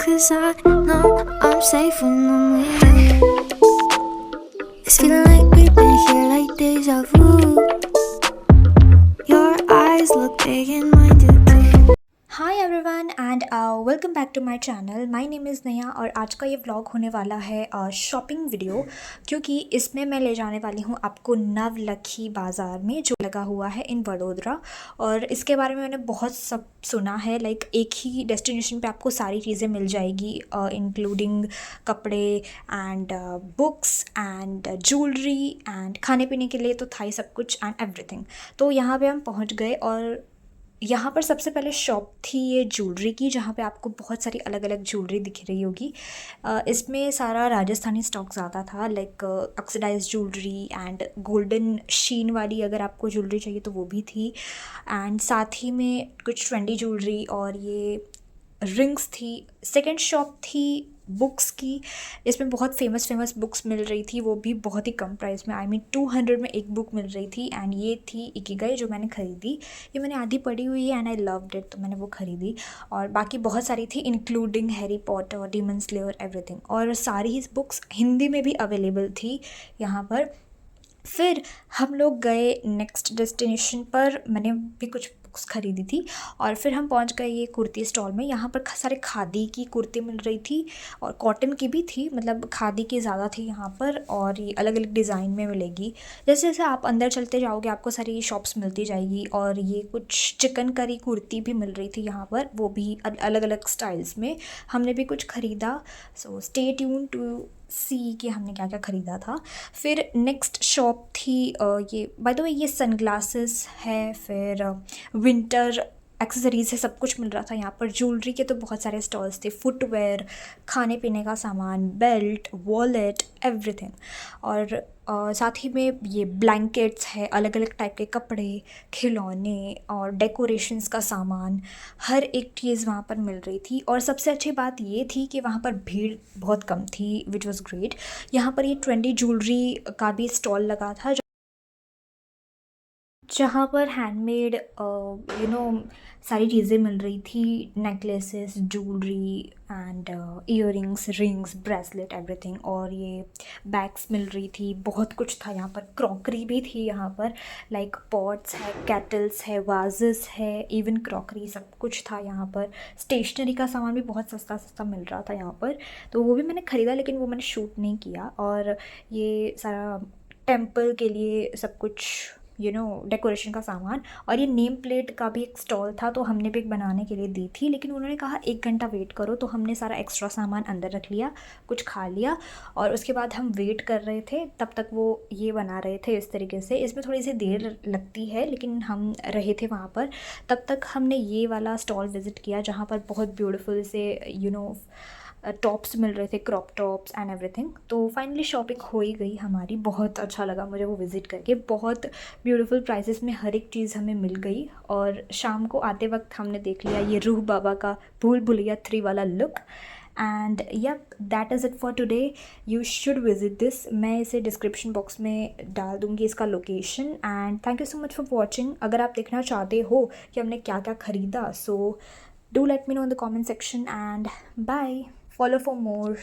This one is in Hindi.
'cause I know I'm safe when I'm with you. It's feeling like we've been here like deja vu. Your eyes look big and mine do too. Hi everyone and welcome back to my channel. My name is Naya और आज का ये व्लॉग होने वाला है शॉपिंग वीडियो, क्योंकि इसमें मैं ले जाने वाली हूँ आपको नवलखी बाज़ार में जो लगा हुआ है इन वडोदरा। और इसके बारे में मैंने बहुत सब सुना है, लाइक एक ही डेस्टिनेशन पे आपको सारी चीज़ें मिल जाएगी, इंक्लूडिंग कपड़े and books and jewellery and खाने पीने के लिए तो था ही सब कुछ एंड एवरीथिंग। तो यहाँ पे हम पहुँच गए और यहाँ पर सबसे पहले शॉप थी ये ज्वेलरी की, जहाँ पे आपको बहुत सारी अलग अलग ज्वेलरी दिख रही होगी। इसमें सारा राजस्थानी स्टॉक ज़्यादा था, like oxidise jewellery and golden sheen वाली अगर आपको ज्वेलरी चाहिए तो वो भी थी। एंड साथ ही में कुछ ट्रेंडी ज्वेलरी और ये रिंग्स थी। सेकंड शॉप थी बुक्स की। इसमें बहुत फेमस बुक्स मिल रही थी, वो भी बहुत ही कम प्राइस में। आई मीन 200 में एक बुक मिल रही थी एंड ये थी इकिगाई जो मैंने ख़रीदी। ये मैंने आधी पढ़ी हुई है एंड आई लव्ड इट, तो मैंने वो ख़रीदी। और बाकी बहुत सारी थी including Harry Potter, demon slayer, everything. और सारी ही बुक्स हिंदी में भी अवेलेबल थी यहाँ पर। फिर हम लोग गए नेक्स्ट डेस्टिनेशन पर, मैंने भी कुछ बुक्स ख़रीदी थी। और फिर हम पहुंच गए ये कुर्ती स्टॉल में। यहाँ पर सारे खादी की कुर्ती मिल रही थी और कॉटन की भी थी, मतलब खादी की ज़्यादा थी यहाँ पर। और ये अलग अलग डिज़ाइन में मिलेगी। जैसे जैसे आप अंदर चलते जाओगे आपको सारी शॉप्स मिलती जाएगी। और ये कुछ चिकन करी कुर्ती भी मिल रही थी यहाँ पर, वो भी अलग अलग स्टाइल्स में। हमने भी कुछ ख़रीदा, सो स्टे ट्यून टू सी कि हमने क्या क्या ख़रीदा था। फिर नेक्स्ट शॉप थी ये बाय द वे ये सनग्लासेस है, फिर विंटर एक्सेसरीज़ है, सब कुछ मिल रहा था यहाँ पर। ज्वेलरी के तो बहुत सारे स्टॉल्स थे, फुटवेयर, खाने पीने का सामान, बेल्ट, वॉलेट, एवरीथिंग। और साथ ही में ये ब्लैंकेट्स है, अलग अलग टाइप के कपड़े, खिलौने और डेकोरेशंस का सामान, हर एक चीज़ वहाँ पर मिल रही थी। और सबसे अच्छी बात ये थी कि वहाँ पर भीड़ बहुत कम थी, विच वॉज़ ग्रेट। यहाँ पर ये ट्रेंडी ज्वेलरी का भी स्टॉल लगा था जहाँ पर हैंडमेड सारी चीज़ें मिल रही थी, necklaces, jewellery and earrings, rings, bracelet, everything. और ये बैग्स मिल रही थी, बहुत कुछ था यहाँ पर। क्रॉकरी भी थी यहाँ पर, लाइक पॉट्स है, कैटल्स है, वाजेस है, इवन क्रॉकरी, सब कुछ था यहाँ पर। स्टेशनरी का सामान भी बहुत सस्ता सस्ता मिल रहा था यहाँ पर, तो वो भी मैंने ख़रीदा, लेकिन वो मैंने शूट नहीं किया। और ये सारा टेम्पल के लिए सब कुछ डेकोरेशन का सामान। और ये नेम प्लेट का भी एक स्टॉल था, तो हमने भी एक बनाने के लिए दी थी, लेकिन उन्होंने कहा 1 घंटा वेट करो, तो हमने सारा एक्स्ट्रा सामान अंदर रख लिया, कुछ खा लिया। और उसके बाद हम वेट कर रहे थे, तब तक वो ये बना रहे थे इस तरीके से। इसमें थोड़ी सी देर लगती है, लेकिन हम रहे थे वहाँ पर। तब तक हमने ये वाला स्टॉल विज़िट किया जहाँ पर बहुत ब्यूटीफुल से टॉप्स मिल रहे थे, क्रॉप टॉप्स एंड एवरीथिंग। तो फाइनली शॉपिंग हो ही गई हमारी। बहुत अच्छा लगा मुझे वो विज़िट करके, बहुत ब्यूटीफुल प्राइसेस में हर एक चीज़ हमें मिल गई। और शाम को आते वक्त हमने देख लिया ये रूह बाबा का भूल भुलैया 3 वाला look. And yup, that is it for today. You should visit this. मैं इसे डिस्क्रिप्शन बॉक्स में डाल दूँगी इसका location. And thank you so much for watching. अगर आप देखना चाहते हो कि हमने क्या क्या ख़रीदा, सो do let me know in the comment section, and bye. Follow for more.